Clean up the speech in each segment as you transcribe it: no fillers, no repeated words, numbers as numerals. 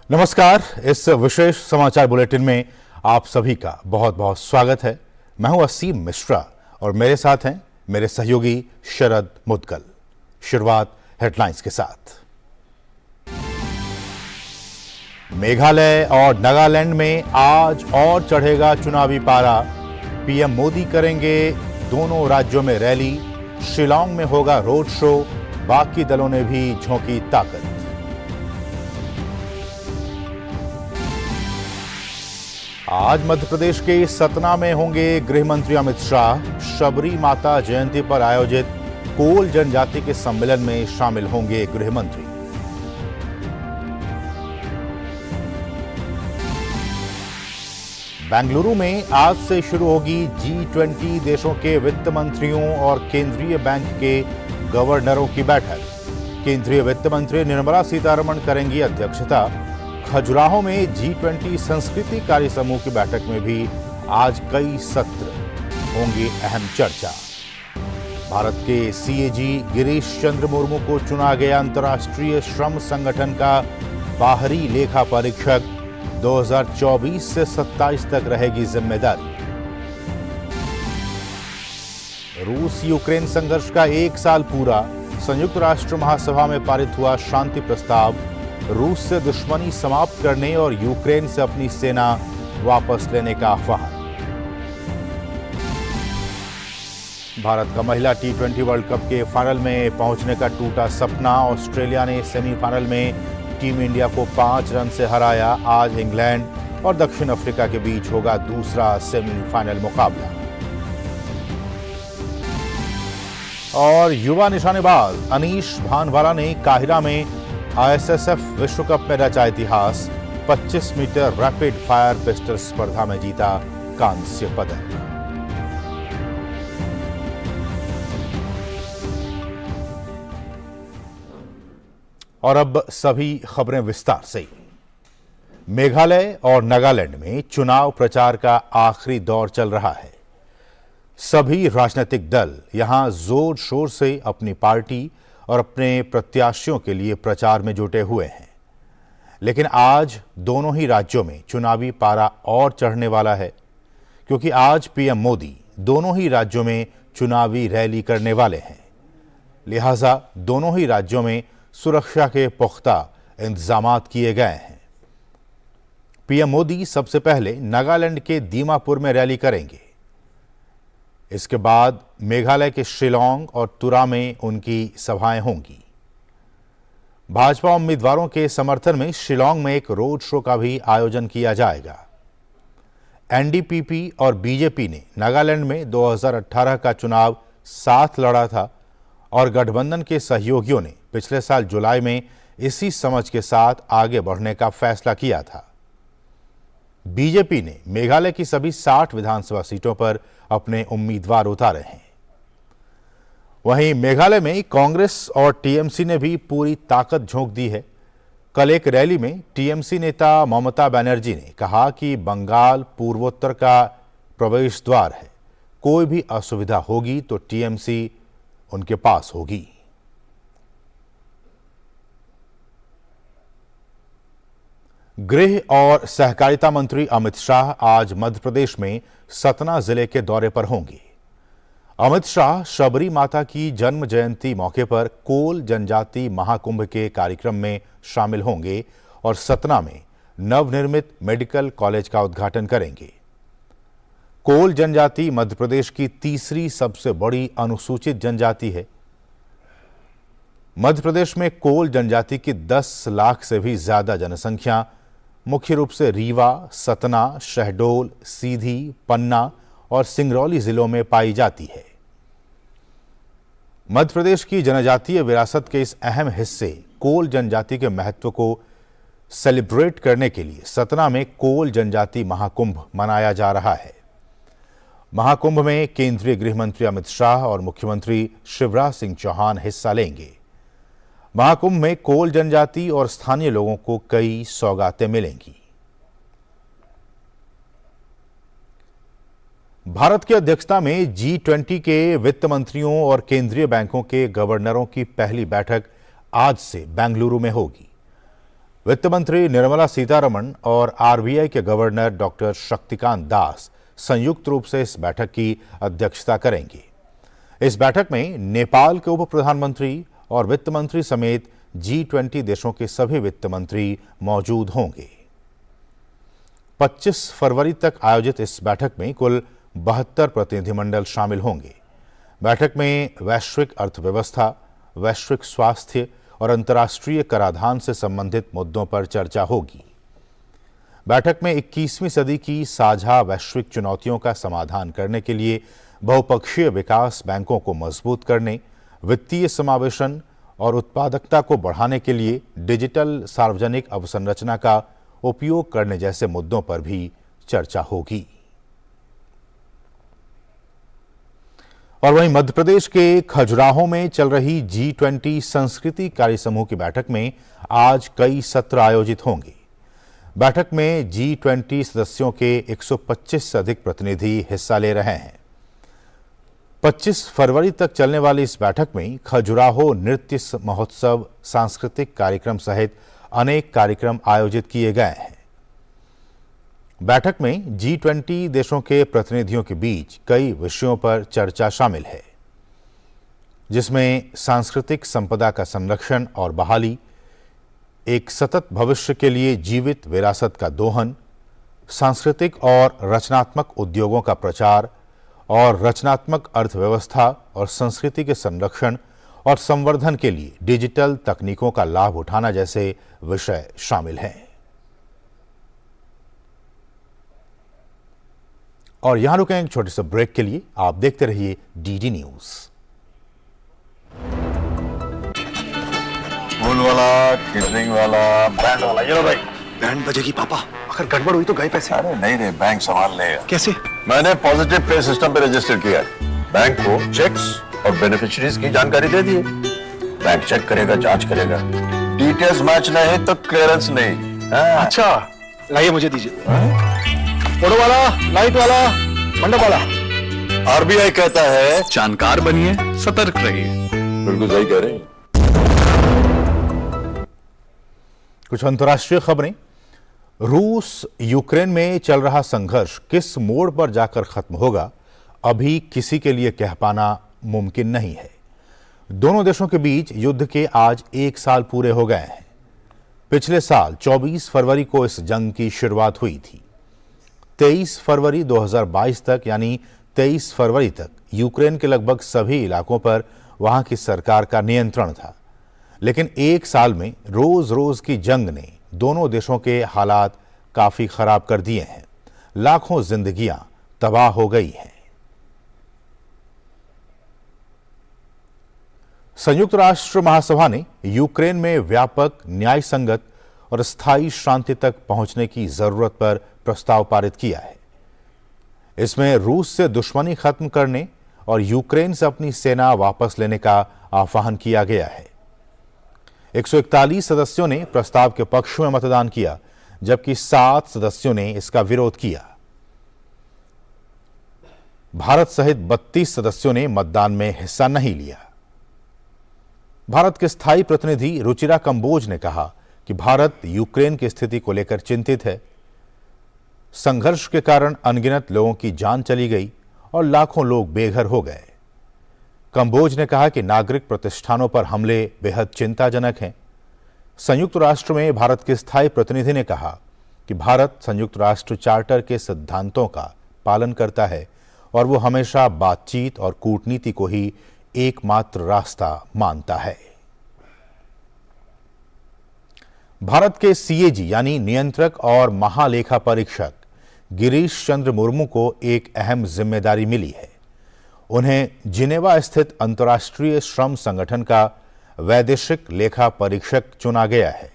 नमस्कार। इस विशेष समाचार बुलेटिन में आप सभी का बहुत बहुत स्वागत है। मैं हूं असीम मिश्रा और मेरे साथ हैं मेरे सहयोगी शरद मुदगल। शुरुआत हेडलाइंस के साथ। मेघालय और नागालैंड में आज और चढ़ेगा चुनावी पारा। पीएम मोदी करेंगे दोनों राज्यों में रैली। शिलांग में होगा रोड शो। बाकी दलों ने भी झोंकी ताकत। आज मध्य प्रदेश के सतना में होंगे गृह मंत्री अमित शाह। शबरी माता जयंती पर आयोजित कोल जनजाति के सम्मेलन में शामिल होंगे गृह मंत्री। बेंगलुरु में आज से शुरू होगी G20 देशों के वित्त मंत्रियों और केंद्रीय बैंक के गवर्नरों की बैठक। केंद्रीय वित्त मंत्री निर्मला सीतारमण करेंगी अध्यक्षता। खजुराहो में G20 संस्कृति कार्य समूह की बैठक में भी आज कई सत्र होंगी अहम चर्चा। भारत के सीएजी गिरीश चंद्र मुर्मू को चुना गया अंतर्राष्ट्रीय श्रम संगठन का बाहरी लेखा परीक्षक। 2024 से 27 तक रहेगी जिम्मेदारी। रूस यूक्रेन संघर्ष का 1 साल पूरा। संयुक्त राष्ट्र महासभा में पारित हुआ शांति प्रस्ताव। रूस से दुश्मनी समाप्त करने और यूक्रेन से अपनी सेना वापस लेने का आह्वान। भारत का महिला T20 वर्ल्ड कप के फाइनल में पहुंचने का टूटा सपना। ऑस्ट्रेलिया ने सेमीफाइनल में टीम इंडिया को 5 रन से हराया। आज इंग्लैंड और दक्षिण अफ्रीका के बीच होगा दूसरा सेमीफाइनल मुकाबला। और युवा निशानेबाज अनीश भानवाला ने काहिरा में ISSF विश्व कप में रचा इतिहास। 25 मीटर रैपिड फायर पिस्टल स्पर्धा में जीता कांस्य पदक। और अब सभी खबरें विस्तार से। मेघालय और नागालैंड में चुनाव प्रचार का आखिरी दौर चल रहा है। सभी राजनीतिक दल यहां जोर शोर से अपनी पार्टी और अपने प्रत्याशियों के लिए प्रचार में जुटे हुए हैं। लेकिन आज दोनों ही राज्यों में चुनावी पारा और चढ़ने वाला है, क्योंकि आज पीएम मोदी दोनों ही राज्यों में चुनावी रैली करने वाले हैं। लिहाजा दोनों ही राज्यों में सुरक्षा के पुख्ता इंतजामात किए गए हैं। पीएम मोदी सबसे पहले नागालैंड के दीमापुर में रैली करेंगे। इसके बाद मेघालय के शिलांग और तुरा में उनकी सभाएं होंगी। भाजपा उम्मीदवारों के समर्थन में शिलांग में एक रोड शो का भी आयोजन किया जाएगा। एनडीपीपी और बीजेपी ने नागालैंड में 2018 का चुनाव साथ लड़ा था और गठबंधन के सहयोगियों ने पिछले साल जुलाई में इसी समझ के साथ आगे बढ़ने का फैसला किया था। बीजेपी ने मेघालय की सभी 60 विधानसभा सीटों पर अपने उम्मीदवार उतारे हैं। वहीं मेघालय में कांग्रेस और टीएमसी ने भी पूरी ताकत झोंक दी है। कल एक रैली में टीएमसी नेता ममता बनर्जी ने कहा कि बंगाल पूर्वोत्तर का प्रवेश द्वार है। कोई भी असुविधा होगी तो टीएमसी उनके पास होगी। गृह और सहकारिता मंत्री अमित शाह आज मध्य प्रदेश में सतना जिले के दौरे पर होंगे। अमित शाह शबरी माता की जन्म जयंती मौके पर कोल जनजाति महाकुंभ के कार्यक्रम में शामिल होंगे और सतना में नवनिर्मित मेडिकल कॉलेज का उद्घाटन करेंगे। कोल जनजाति मध्य प्रदेश की तीसरी सबसे बड़ी अनुसूचित जनजाति है। मध्य प्रदेश में कोल जनजाति की 10 लाख से भी ज्यादा जनसंख्या मुख्य रूप से रीवा, सतना, शहडोल, सीधी, पन्ना और सिंगरौली जिलों में पाई जाती है। मध्य प्रदेश की जनजातीय विरासत के इस अहम हिस्से कोल जनजाति के महत्व को सेलिब्रेट करने के लिए सतना में कोल जनजाति महाकुंभ मनाया जा रहा है। महाकुंभ में केंद्रीय गृह मंत्री अमित शाह और मुख्यमंत्री शिवराज सिंह चौहान हिस्सा लेंगे। महाकुंभ में कोल जनजाति और स्थानीय लोगों को कई सौगातें मिलेंगी। भारत की अध्यक्षता में G20 के वित्त मंत्रियों और केंद्रीय बैंकों के गवर्नरों की पहली बैठक आज से बेंगलुरु में होगी। वित्त मंत्री निर्मला सीतारमण और आरबीआई के गवर्नर डॉक्टर शक्तिकांत दास संयुक्त रूप से इस बैठक की अध्यक्षता करेंगे। इस बैठक में नेपाल के उप प्रधानमंत्री और वित्त मंत्री समेत G20 देशों के सभी वित्त मंत्री मौजूद होंगे। 25 फरवरी तक आयोजित इस बैठक में कुल 72 प्रतिनिधिमंडल शामिल होंगे। बैठक में वैश्विक अर्थव्यवस्था, वैश्विक स्वास्थ्य और अंतर्राष्ट्रीय कराधान से संबंधित मुद्दों पर चर्चा होगी। बैठक में 21वीं सदी की साझा वैश्विक चुनौतियों का समाधान करने के लिए बहुपक्षीय विकास बैंकों को मजबूत करने, वित्तीय समावेशन और उत्पादकता को बढ़ाने के लिए डिजिटल सार्वजनिक अवसंरचना का उपयोग करने जैसे मुद्दों पर भी चर्चा होगी। और वहीं मध्य प्रदेश के खजुराहो में चल रही G20 संस्कृति कार्य समूह की बैठक में आज कई सत्र आयोजित होंगे। बैठक में G20 सदस्यों के 125 से अधिक प्रतिनिधि हिस्सा ले रहे हैं। 25 फरवरी तक चलने वाली इस बैठक में खजुराहो नृत्य महोत्सव, सांस्कृतिक कार्यक्रम सहित अनेक कार्यक्रम आयोजित किए गए हैं। बैठक में G20 देशों के प्रतिनिधियों के बीच कई विषयों पर चर्चा शामिल है, जिसमें सांस्कृतिक संपदा का संरक्षण और बहाली, एक सतत भविष्य के लिए जीवित विरासत का दोहन, सांस्कृतिक और रचनात्मक उद्योगों का प्रचार और रचनात्मक अर्थव्यवस्था और संस्कृति के संरक्षण और संवर्धन के लिए डिजिटल तकनीकों का लाभ उठाना जैसे विषय शामिल हैं। और यहां रुकें एक छोटे से ब्रेक के लिए। आप देखते रहिए डीडी न्यूज। फूल वाला, केटरिंग वाला, बैंड वाला, ये लो भाई। बैंड बजेगी पापा, अगर गड़बड़ हुई तो गए पैसे। अरे नहीं रे, बैंक संभाल लेगा। कैसे? मैंने पॉजिटिव पे सिस्टम पे रजिस्टर किया है। बैंक को चेक्स और बेनिफिशियरीज की जानकारी दे दी है। बैंक चेक करेगा, जांच करेगा, डिटेल्स मैच नहीं तो क्लियरेंस नहीं। अच्छा, लाइए मुझे दीजिए। फोटो वाला, लाइट वाला, मंडप वाला। आरबीआई कहता है जानकार बनिए, सतर्क रहिए। बिल्कुल सही कह रहे हैं। कुछ अंतर्राष्ट्रीय खबरें। रूस यूक्रेन में चल रहा संघर्ष किस मोड़ पर जाकर खत्म होगा, अभी किसी के लिए कह पाना मुमकिन नहीं है। दोनों देशों के बीच युद्ध के आज 1 साल पूरे हो गए हैं। पिछले साल 24 फरवरी को इस जंग की शुरुआत हुई थी। 23 फरवरी 2022 तक यानी 23 फरवरी तक यूक्रेन के लगभग सभी इलाकों पर वहां की सरकार का नियंत्रण था। लेकिन 1 साल में रोज रोज की जंग ने दोनों देशों के हालात काफी खराब कर दिए हैं। लाखों जिंदगियां तबाह हो गई हैं। संयुक्त राष्ट्र महासभा ने यूक्रेन में व्यापक, न्याय संगत और स्थायी शांति तक पहुंचने की जरूरत पर प्रस्ताव पारित किया है। इसमें रूस से दुश्मनी खत्म करने और यूक्रेन से अपनी सेना वापस लेने का आह्वान किया गया है। 141 सदस्यों ने प्रस्ताव के पक्ष में मतदान किया, जबकि 7 सदस्यों ने इसका विरोध किया। भारत सहित 32 सदस्यों ने मतदान में हिस्सा नहीं लिया। भारत के स्थायी प्रतिनिधि रुचिरा कंबोज ने कहा कि भारत यूक्रेन की स्थिति को लेकर चिंतित है। संघर्ष के कारण अनगिनत लोगों की जान चली गई और लाखों लोग बेघर हो गए। कंबोज ने कहा कि नागरिक प्रतिष्ठानों पर हमले बेहद चिंताजनक हैं। संयुक्त राष्ट्र में भारत के स्थायी प्रतिनिधि ने कहा कि भारत संयुक्त राष्ट्र चार्टर के सिद्धांतों का पालन करता है और वो हमेशा बातचीत और कूटनीति को ही एकमात्र रास्ता मानता है। भारत के सीएजी यानी नियंत्रक और महालेखा परीक्षक गिरीश चंद्र मुर्मू को एक अहम जिम्मेदारी मिली है। उन्हें जिनेवा स्थित अंतर्राष्ट्रीय श्रम संगठन का वैदेशिक लेखा परीक्षक चुना गया है।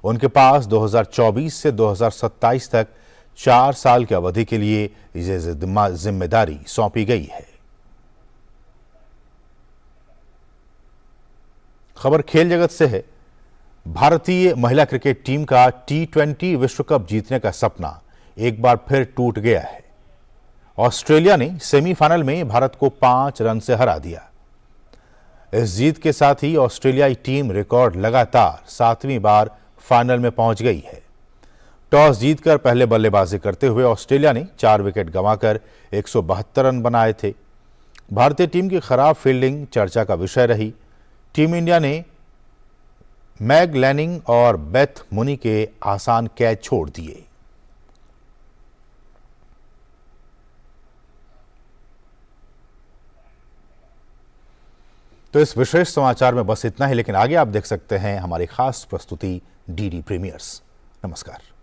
उनके पास 2024 से 2027 तक 4 साल की अवधि के लिए ये जिम्मेदारी सौंपी गई है। खबर खेल जगत से है। भारतीय महिला क्रिकेट टीम का T20 विश्व कप जीतने का सपना एक बार फिर टूट गया है। ऑस्ट्रेलिया ने सेमीफाइनल में भारत को 5 रन से हरा दिया। इस जीत के साथ ही ऑस्ट्रेलियाई टीम रिकॉर्ड लगातार 7वीं बार फाइनल में पहुंच गई है। टॉस जीतकर पहले बल्लेबाजी करते हुए ऑस्ट्रेलिया ने 4 विकेट गंवाकर 172 रन बनाए थे। भारतीय टीम की खराब फील्डिंग चर्चा का विषय रही। टीम इंडिया ने मैग लैनिंग और बेथ मुनी के आसान कैच छोड़ दिए। तो इस विशेष समाचार में बस इतना ही, लेकिन आगे आप देख सकते हैं हमारी खास प्रस्तुति डीडी प्रीमियर्स। नमस्कार।